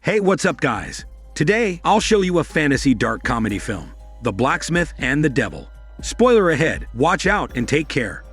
Hey, what's up guys? Today, I'll show you a fantasy dark comedy film, The Blacksmith and the Devil. Spoiler ahead, watch out and take care.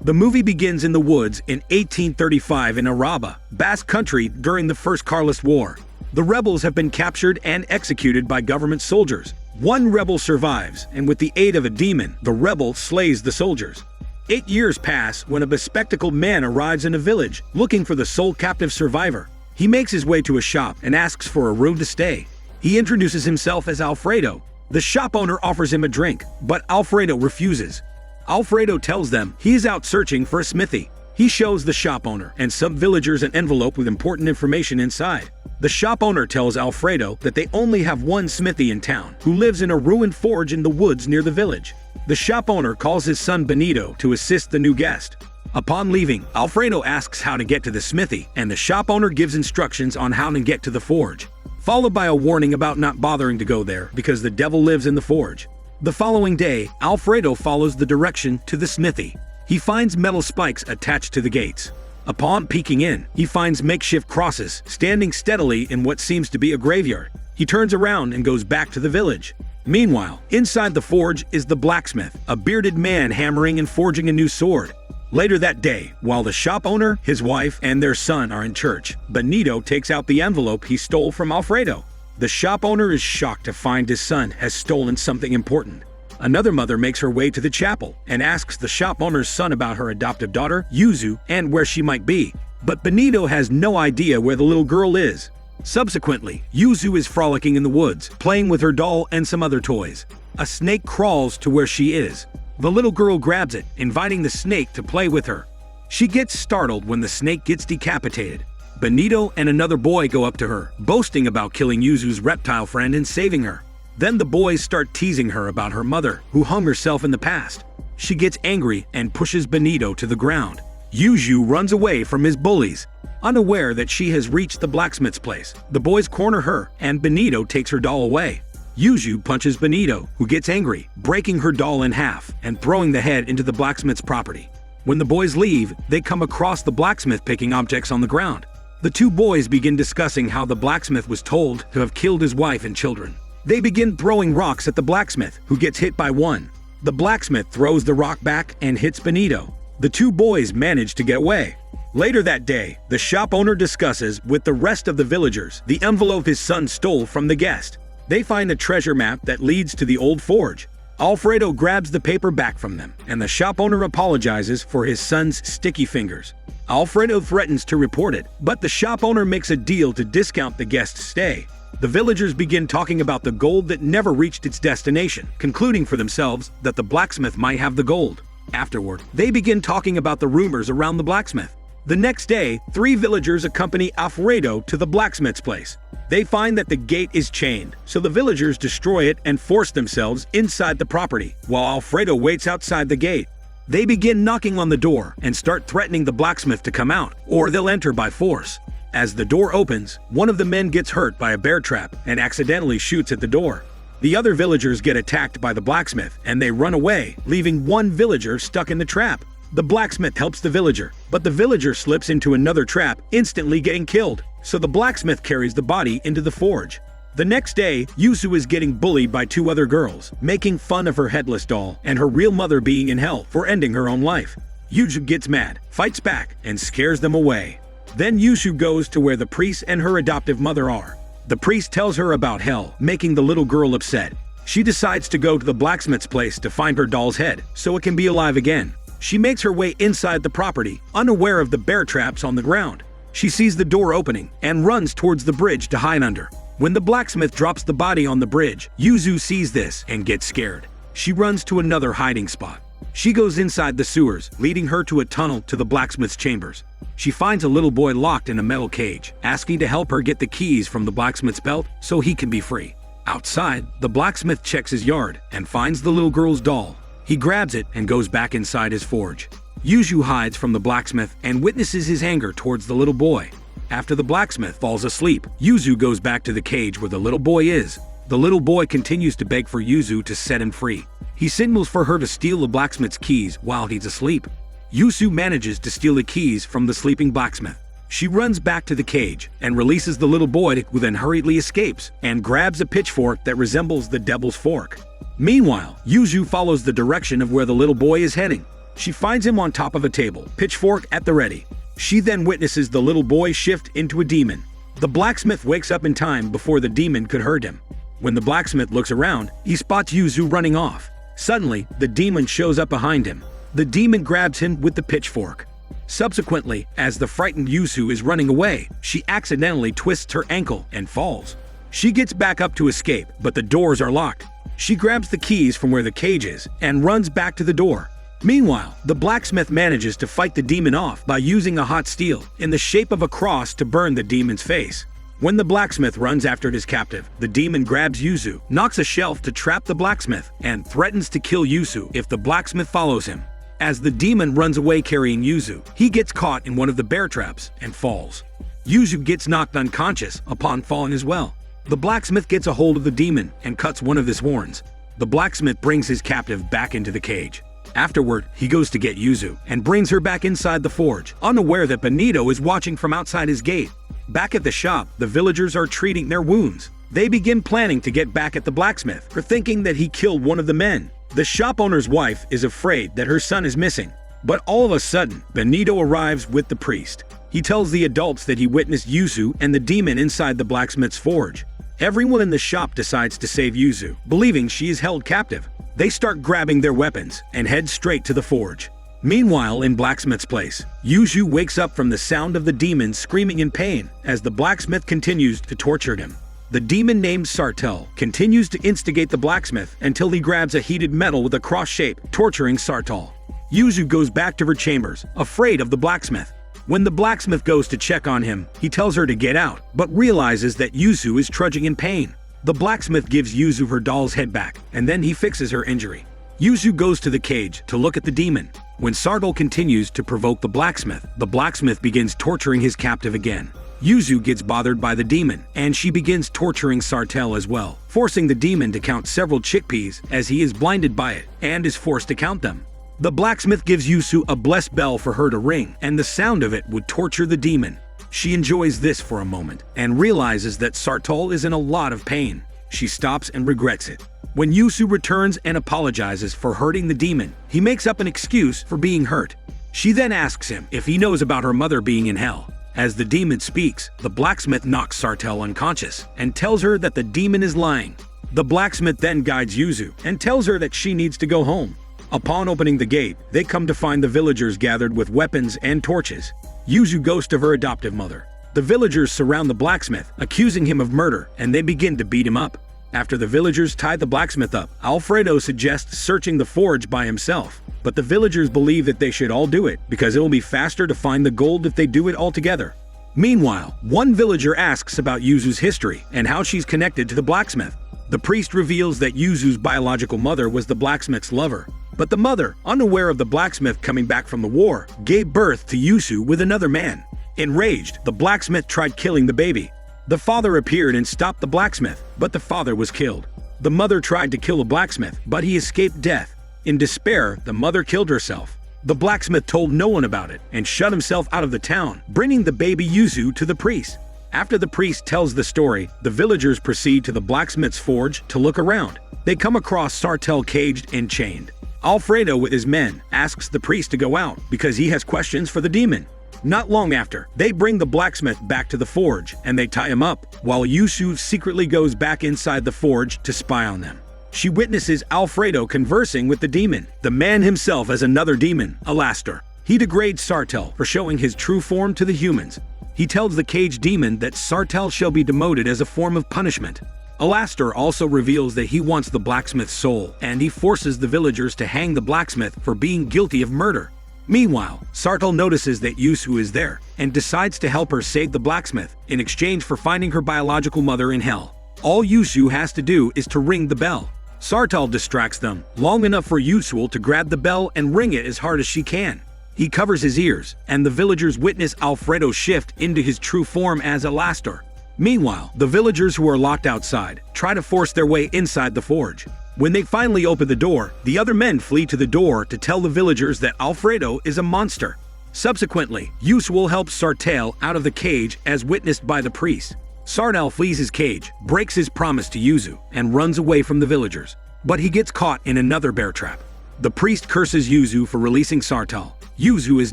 The movie begins in the woods in 1835 in Araba, Basque Country during the First Carlist War. The rebels have been captured and executed by government soldiers. One rebel survives, and with the aid of a demon, the rebel slays the soldiers. 8 years pass when a bespectacled man arrives in a village, looking for the sole captive survivor. He makes his way to a shop and asks for a room to stay. He introduces himself as Alfredo. The shop owner offers him a drink, but Alfredo refuses. Alfredo tells them he is out searching for a smithy. He shows the shop owner and some villagers an envelope with important information inside. The shop owner tells Alfredo that they only have one smithy in town, who lives in a ruined forge in the woods near the village. The shop owner calls his son Benito to assist the new guest. Upon leaving, Alfredo asks how to get to the smithy, and the shop owner gives instructions on how to get to the forge, followed by a warning about not bothering to go there because the devil lives in the forge. The following day, Alfredo follows the direction to the smithy. He finds metal spikes attached to the gates. Upon peeking in, he finds makeshift crosses standing steadily in what seems to be a graveyard. He turns around and goes back to the village. Meanwhile, inside the forge is the blacksmith, a bearded man hammering and forging a new sword. Later that day, while the shop owner, his wife, and their son are in church, Benito takes out the envelope he stole from Alfredo. The shop owner is shocked to find his son has stolen something important. Another mother makes her way to the chapel and asks the shop owner's son about her adoptive daughter, Yuzu, and where she might be. But Benito has no idea where the little girl is. Subsequently, Yuzu is frolicking in the woods, playing with her doll and some other toys. A snake crawls to where she is. The little girl grabs it, inviting the snake to play with her. She gets startled when the snake gets decapitated. Benito and another boy go up to her, boasting about killing Yuzu's reptile friend and saving her. Then the boys start teasing her about her mother, who hung herself in the past. She gets angry and pushes Benito to the ground. Yuzu runs away from his bullies. Unaware that she has reached the blacksmith's place, the boys corner her, and Benito takes her doll away. Yuzu punches Benito, who gets angry, breaking her doll in half and throwing the head into the blacksmith's property. When the boys leave, they come across the blacksmith picking objects on the ground. The two boys begin discussing how the blacksmith was told to have killed his wife and children. They begin throwing rocks at the blacksmith, who gets hit by one. The blacksmith throws the rock back and hits Benito. The two boys manage to get away. Later that day, the shop owner discusses with the rest of the villagers the envelope his son stole from the guest. They find a treasure map that leads to the old forge. Alfredo grabs the paper back from them, and the shop owner apologizes for his son's sticky fingers. Alfredo threatens to report it, but the shop owner makes a deal to discount the guest's stay. The villagers begin talking about the gold that never reached its destination, concluding for themselves that the blacksmith might have the gold. Afterward, they begin talking about the rumors around the blacksmith. The next day, 3 villagers accompany Alfredo to the blacksmith's place. They find that the gate is chained, so the villagers destroy it and force themselves inside the property, while Alfredo waits outside the gate. They begin knocking on the door and start threatening the blacksmith to come out, or they'll enter by force. As the door opens, one of the men gets hurt by a bear trap and accidentally shoots at the door. The other villagers get attacked by the blacksmith and they run away, leaving one villager stuck in the trap. The blacksmith helps the villager, but the villager slips into another trap, instantly getting killed. So the blacksmith carries the body into the forge. The next day, Yuzu is getting bullied by 2 other girls, making fun of her headless doll and her real mother being in hell for ending her own life. Yuzu gets mad, fights back, and scares them away. Then Yuzu goes to where the priest and her adoptive mother are. The priest tells her about hell, making the little girl upset. She decides to go to the blacksmith's place to find her doll's head, so it can be alive again. She makes her way inside the property, unaware of the bear traps on the ground. She sees the door opening and runs towards the bridge to hide under. When the blacksmith drops the body on the bridge, Yuzu sees this and gets scared. She runs to another hiding spot. She goes inside the sewers, leading her to a tunnel to the blacksmith's chambers. She finds a little boy locked in a metal cage, asking to help her get the keys from the blacksmith's belt so he can be free. Outside, the blacksmith checks his yard and finds the little girl's doll. He grabs it and goes back inside his forge. Yuzu hides from the blacksmith and witnesses his anger towards the little boy. After the blacksmith falls asleep, Yuzu goes back to the cage where the little boy is. The little boy continues to beg for Yuzu to set him free. He signals for her to steal the blacksmith's keys while he's asleep. Yusu manages to steal the keys from the sleeping blacksmith. She runs back to the cage and releases the little boy, who then hurriedly escapes and grabs a pitchfork that resembles the devil's fork. Meanwhile, Yuzu follows the direction of where the little boy is heading. She finds him on top of a table, pitchfork at the ready. She then witnesses the little boy shift into a demon. The blacksmith wakes up in time before the demon could hurt him. When the blacksmith looks around, he spots Yuzu running off. Suddenly, the demon shows up behind him. The demon grabs him with the pitchfork. Subsequently, as the frightened Yuzu is running away, she accidentally twists her ankle and falls. She gets back up to escape, but the doors are locked. She grabs the keys from where the cage is and runs back to the door. Meanwhile, the blacksmith manages to fight the demon off by using a hot steel in the shape of a cross to burn the demon's face. When the blacksmith runs after his captive, the demon grabs Yuzu, knocks a shelf to trap the blacksmith, and threatens to kill Yuzu if the blacksmith follows him. As the demon runs away carrying Yuzu, he gets caught in one of the bear traps and falls. Yuzu gets knocked unconscious upon falling as well. The blacksmith gets a hold of the demon and cuts one of his horns. The blacksmith brings his captive back into the cage. Afterward, he goes to get Yuzu and brings her back inside the forge, unaware that Benito is watching from outside his gate. Back at the shop, the villagers are treating their wounds. They begin planning to get back at the blacksmith for thinking that he killed one of the men. The shop owner's wife is afraid that her son is missing. But all of a sudden, Benito arrives with the priest. He tells the adults that he witnessed Yuzu and the demon inside the blacksmith's forge. Everyone in the shop decides to save Yuzu, believing she is held captive. They start grabbing their weapons and head straight to the forge. Meanwhile, in Blacksmith's place, Yuzu wakes up from the sound of the demon screaming in pain as the blacksmith continues to torture him. The demon named Sartell continues to instigate the blacksmith until he grabs a heated metal with a cross shape, torturing Sartell. Yuzu goes back to her chambers, afraid of the blacksmith. When the blacksmith goes to check on him, he tells her to get out, but realizes that Yuzu is trudging in pain. The blacksmith gives Yuzu her doll's head back, and then he fixes her injury. Yuzu goes to the cage to look at the demon. When Sartell continues to provoke the blacksmith begins torturing his captive again. Yuzu gets bothered by the demon, and she begins torturing Sartell as well, forcing the demon to count several chickpeas as he is blinded by it and is forced to count them. The blacksmith gives Yuzu a blessed bell for her to ring, and the sound of it would torture the demon. She enjoys this for a moment and realizes that Sartell is in a lot of pain. She stops and regrets it. When Yuzu returns and apologizes for hurting the demon, he makes up an excuse for being hurt. She then asks him if he knows about her mother being in hell. As the demon speaks, the blacksmith knocks Sartell unconscious and tells her that the demon is lying. The blacksmith then guides Yuzu and tells her that she needs to go home. Upon opening the gate, they come to find the villagers gathered with weapons and torches. Yuzu goes to her adoptive mother. The villagers surround the blacksmith, accusing him of murder, and they begin to beat him up. After the villagers tie the blacksmith up, Alfredo suggests searching the forge by himself. But the villagers believe that they should all do it because it will be faster to find the gold if they do it all together. Meanwhile, one villager asks about Yuzu's history and how she's connected to the blacksmith. The priest reveals that Yuzu's biological mother was the blacksmith's lover. But the mother, unaware of the blacksmith coming back from the war, gave birth to Yuzu with another man. Enraged, the blacksmith tried killing the baby. The father appeared and stopped the blacksmith, but the father was killed. The mother tried to kill the blacksmith, but he escaped death. In despair, the mother killed herself. The blacksmith told no one about it and shut himself out of the town, bringing the baby Yuzu to the priest. After the priest tells the story, the villagers proceed to the blacksmith's forge to look around. They come across Sartell caged and chained. Alfredo with his men asks the priest to go out because he has questions for the demon. Not long after, they bring the blacksmith back to the forge and they tie him up, while Yuzu secretly goes back inside the forge to spy on them. She witnesses Alfredo conversing with the demon. The man himself as another demon, Alastor. He degrades Sartell for showing his true form to the humans. He tells the caged demon that Sartell shall be demoted as a form of punishment. Alastor also reveals that he wants the blacksmith's soul, and he forces the villagers to hang the blacksmith for being guilty of murder. Meanwhile, Sartell notices that Yuzu is there and decides to help her save the blacksmith in exchange for finding her biological mother in hell. All Yuzu has to do is to ring the bell. Sartell distracts them long enough for Yuzu to grab the bell and ring it as hard as she can. He covers his ears, and the villagers witness Alfredo shift into his true form as Alastor. Meanwhile, the villagers who are locked outside try to force their way inside the forge. When they finally open the door, the other men flee to the door to tell the villagers that Alfredo is a monster. Subsequently, Yusul helps Sartale out of the cage as witnessed by the priest. Sartale flees his cage, breaks his promise to Yuzu, and runs away from the villagers. But he gets caught in another bear trap. The priest curses Yuzu for releasing Sartale. Yuzu is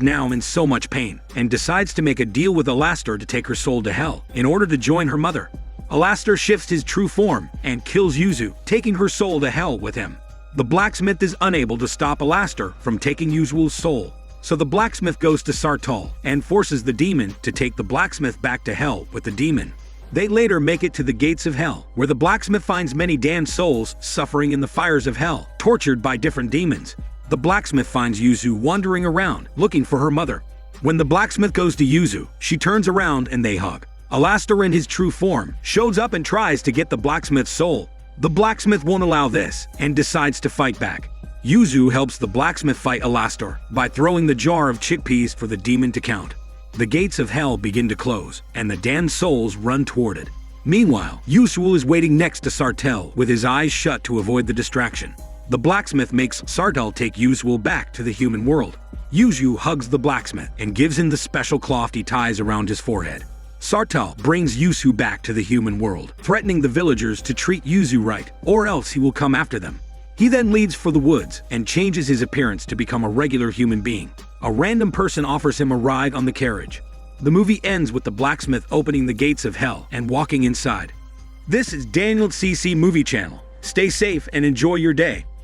now in so much pain, and decides to make a deal with Alastor to take her soul to hell in order to join her mother. Alastor shifts his true form and kills Yuzu, taking her soul to hell with him. The blacksmith is unable to stop Alastor from taking Yuzu's soul, so the blacksmith goes to Sartale and forces the demon to take the blacksmith back to hell with the demon. They later make it to the gates of hell, where the blacksmith finds many damned souls suffering in the fires of hell, tortured by different demons. The blacksmith finds Yuzu wandering around, looking for her mother. When the blacksmith goes to Yuzu, she turns around and they hug. Alastor in his true form shows up and tries to get the blacksmith's soul. The blacksmith won't allow this and decides to fight back. Yuzu helps the blacksmith fight Alastor by throwing the jar of chickpeas for the demon to count. The gates of hell begin to close, and the damned souls run toward it. Meanwhile, Yusul is waiting next to Sartale with his eyes shut to avoid the distraction. The blacksmith makes Sartale take Yusul back to the human world. Yuzu hugs the blacksmith and gives him the special cloth he ties around his forehead. Sartale brings Yuzu back to the human world, threatening the villagers to treat Yuzu right, or else he will come after them. He then leaves for the woods and changes his appearance to become a regular human being. A random person offers him a ride on the carriage. The movie ends with the blacksmith opening the gates of hell and walking inside. This is Daniel CC Movie Channel. Stay safe and enjoy your day.